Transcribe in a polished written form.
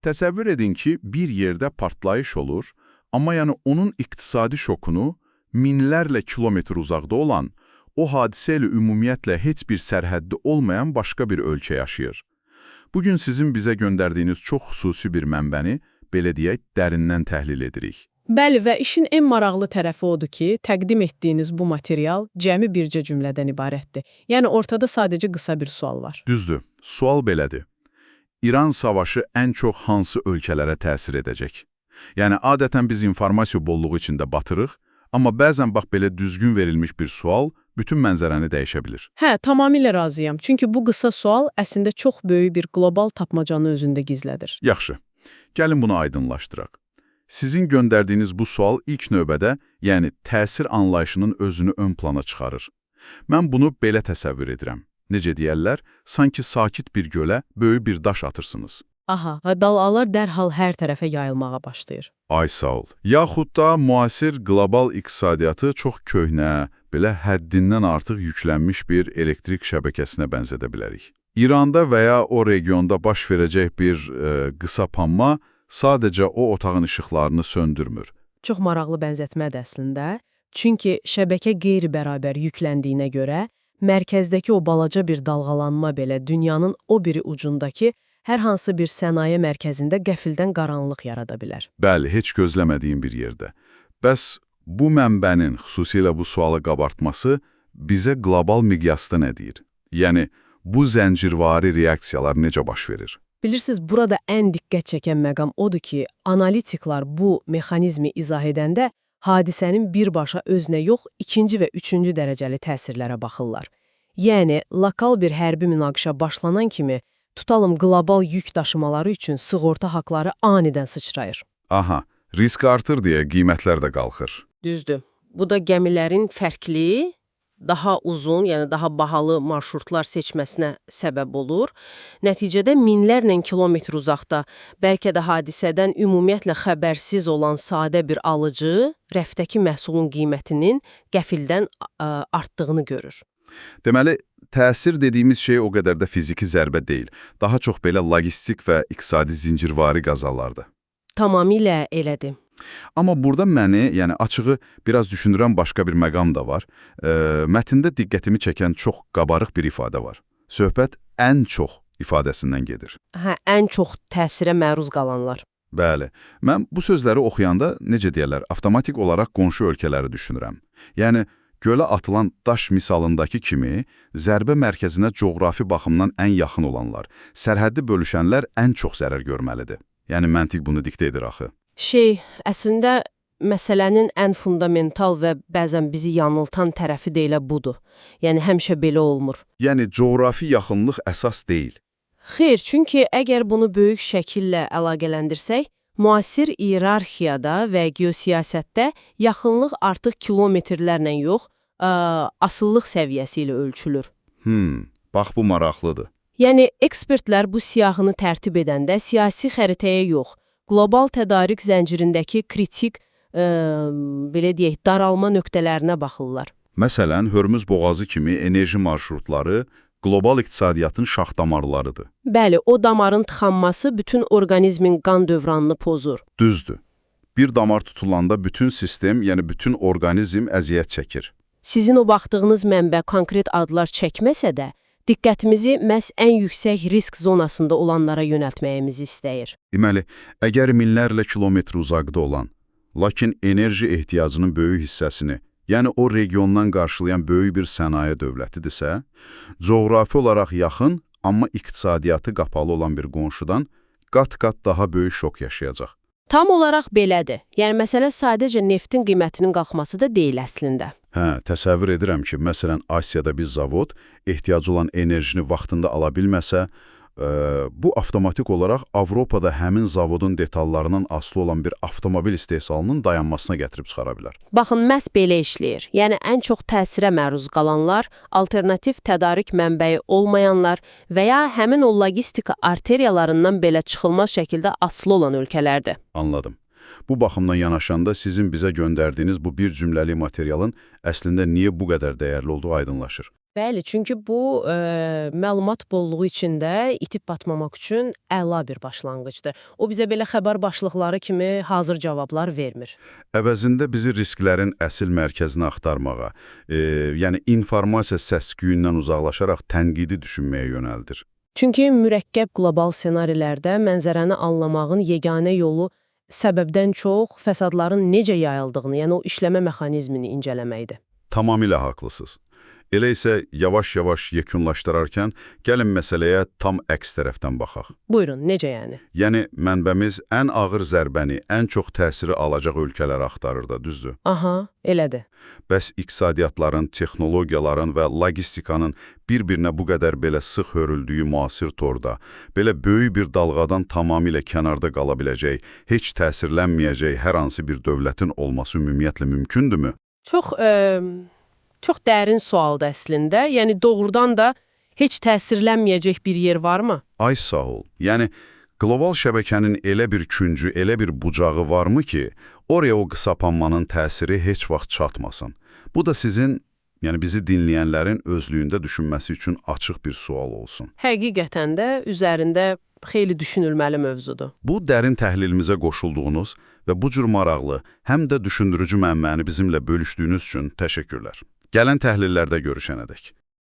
Təsəvvür edin ki, bir yerdə partlayış olur, amma yəni onun iqtisadi şokunu minlərlə kilometr uzaqda olan, o hadisə ilə ümumiyyətlə heç bir sərhəddi olmayan başqa bir ölkə yaşayır. Bugün sizin bizə göndərdiyiniz çox xüsusi bir mənbəni, belə deyək, dərindən təhlil edirik. Bəli və işin ən maraqlı tərəfi odur ki, təqdim etdiyiniz bu material cəmi bircə cümlədən ibarətdir. Yəni ortada sadəcə qısa bir sual var. Düzdür, sual belədir. İran savaşı ən çox hansı ölkələrə təsir edəcək? Yəni adətən biz informasiya bolluğu içində batırıq, amma bəzən bax belə düzgün verilmiş bir sual bütün mənzərəni dəyişə bilir. Hə, tamamilə razıyam. Çünki bu qısa sual əslində çox böyük bir qlobal tapmacanı özündə gizlədir. Yaxşı, gəlin bunu aydınlaşdıraq. Sizin göndərdiyiniz bu sual ilk növbədə, yəni təsir anlayışının özünü ön plana çıxarır. Mən bunu belə təsəvvür edirəm. Necə deyərlər, sanki sakit bir gölə böyük bir daş atırsınız. Aha, və dalğalar dərhal hər tərəfə yayılmağa başlayır. Ay sağ ol. Yaxud da müasir qlobal iqtisadiyyatı çox köhnə, belə həddindən artıq yüklənmiş bir elektrik şəbəkəsinə bənzədə bilərik. İranda və ya o regionda baş verəcək bir qısa panma sadəcə o otağın işıqlarını söndürmür. Çox maraqlı bənzətmədir əslində. Çünki şəbəkə qeyri-bərabər yükləndiyinə görə, mərkəzdəki o balaca bir dalğalanma belə dünyanın o biri ucundakı hər hansı bir sənaye mərkəzində qəfildən qaranlıq yarada bilər. Bəli, heç gözləmədiyin bir yerdə. Bəs bu mənbənin, xüsusilə bu sualı qabartması bizə qlobal miqyasda nə deyir? Yəni, bu zəncirvari reaksiyalar necə baş verir? Bilirsiniz, burada ən diqqət çəkən məqam odur ki, analitiklar bu mexanizmi izah edəndə hadisənin birbaşa özünə yox, ikinci və üçüncü dərəcəli təsirlərə baxırlar. Yəni, lokal bir hərbi münaqişə başlanan kimi, tutalım qlobal yük daşımaları üçün sığorta haqları anidən sıçrayır. Aha, risk artır deyə qiymətlər də qalxır. Düzdür. Bu da gəmilərin fərqli, daha uzun, yəni daha bahalı marşrutlar seçməsinə səbəb olur. Nəticədə minlərlə kilometr uzaqda, bəlkə də hadisədən ümumiyyətlə xəbərsiz olan sadə bir alıcı, rəfdəki məhsulun qiymətinin qəfildən artdığını görür. Deməli, təsir dediyimiz şey o qədər də fiziki zərbə deyil. Daha çox belə logistik və iqtisadi zincirvari qəzalardır. Tamamilə elədir. Amma burada məni, yəni açığı biraz düşündürən başqa bir məqam da var. Mətndə diqqətimi çəkən çox qabarıq bir ifadə var. Söhbət ən çox ifadəsindən gedir. Hə, ən çox təsirə məruz qalanlar. Bəli, mən bu sözləri oxuyanda, necə deyərlər, avtomatik olaraq qonşu ölkələri düşünürəm. Yəni, gölə atılan daş misalındakı kimi, zərbə mərkəzinə coğrafi baxımdan ən yaxın olanlar, sərhəddi bölüşənlər ən çox zərər görməlidir. Yəni, məntiq bunu diktə edir axı. Əslində, məsələnin ən fundamental və bəzən bizi yanıltan tərəfi də elə budur. Yəni, həmişə belə olmur. Yəni, coğrafi yaxınlıq əsas deyil. Xeyr, çünki əgər bunu böyük şəkillə əlaqələndirsək, müasir iyerarxiyada və geosiyasətdə yaxınlıq artıq kilometrlərlə yox, asıllıq səviyyəsi ilə ölçülür. Bax bu maraqlıdır. Yəni, ekspertlər bu siyahını tərtib edəndə siyasi xəritəyə yox, qlobal tədarik zəncirindəki kritik, belə deyək, daralma nöqtələrinə baxırlar. Məsələn, Hörmüz boğazı kimi enerji marşrutları qlobal iqtisadiyyatın şax damarlarıdır. Bəli, o damarın tıxanması bütün orqanizmin qan dövranını pozur. Düzdür. Bir damar tutulanda bütün sistem, yəni bütün orqanizm əziyyət çəkir. Sizin o baxdığınız mənbə konkret adlar çəkməsə də, diqqətimizi məhz ən yüksək risk zonasında olanlara yönəltməyimizi istəyir. Deməli, əgər minlərlə kilometr uzaqda olan, lakin enerji ehtiyacının böyük hissəsini, yəni o regiondan qarşılayan böyük bir sənaye dövlətidirsə, coğrafi olaraq yaxın, amma iqtisadiyyatı qapalı olan bir qonşudan qat-qat daha böyük şok yaşayacaq. Tam olaraq belədir. Yəni, məsələ sadəcə neftin qiymətinin qalxması da deyil əslində. Təsəvvür edirəm ki, məsələn, Asiyada bir zavod ehtiyacı olan enerjini vaxtında ala bilməsə, bu avtomatik olaraq Avropada həmin zavodun detallarından asılı olan bir avtomobil istehsalının dayanmasına gətirib çıxara bilər. Baxın, məhz belə işləyir. Yəni, ən çox təsirə məruz qalanlar, alternativ tədarik mənbəyi olmayanlar və ya həmin o logistika arteriyalarından belə çıxılmaz şəkildə asılı olan ölkələrdir. Anladım. Bu baxımdan yanaşanda sizin bizə göndərdiyiniz bu bir cümləli materialın əslində niyə bu qədər dəyərli olduğu aydınlaşır. Bəli, çünki bu məlumat bolluğu içində itib batmamaq üçün əla bir başlanğıcdır. O bizə belə xəbər başlıqları kimi hazır cavablar vermir. Əvəzində bizi risklərin əsl mərkəzini axtarmağa, yəni informasiya səs-küyündən uzaqlaşaraq tənqidi düşünməyə yönəldir. Çünki mürəkkəb qlobal ssenarilərdə mənzərəni anlamağın yeganə yolu səbəbdən çox fəsadların necə yayıldığını, yəni o işləmə mexanizmini incələməkdir. Tamamilə haqlısınız. Elə isə yavaş-yavaş yekunlaşdırarkən, gəlin məsələyə tam əks tərəfdən baxaq. Buyurun, necə yəni? Yəni, mənbəmiz ən ağır zərbəni, ən çox təsiri alacaq ölkələri axtarır da, düzdür? Aha, elədir. Bəs iqtisadiyyatların, texnologiyaların və logistikanın bir-birinə bu qədər belə sıx hörüldüyü müasir torda, belə böyük bir dalğadan tamamilə kənarda qala biləcək, heç təsirlənməyəcək hər hansı bir dövlətin olması ümumiyyətlə mümkündürmü? Çox dərin sualdır əslində. Yəni doğrudan da heç təsirlənməyəcək bir yer varmı? Ay sağ ol. Yəni, qlobal şəbəkənin elə bir küncü, elə bir bucağı varmı ki, oraya o qısapanmanın təsiri heç vaxt çatmasın? Bu da sizin, yəni bizi dinləyənlərin özlüyündə düşünməsi üçün açıq bir sual olsun. Həqiqətən də üzərində xeyli düşünülməli mövzudur. Bu dərin təhlilimizə qoşulduğunuz və bu cür maraqlı, həm də düşündürücü mənbəni bizimlə bölüşdüyünüz üçün təşəkkürlər. Gələn təhlillərdə görüşənədək.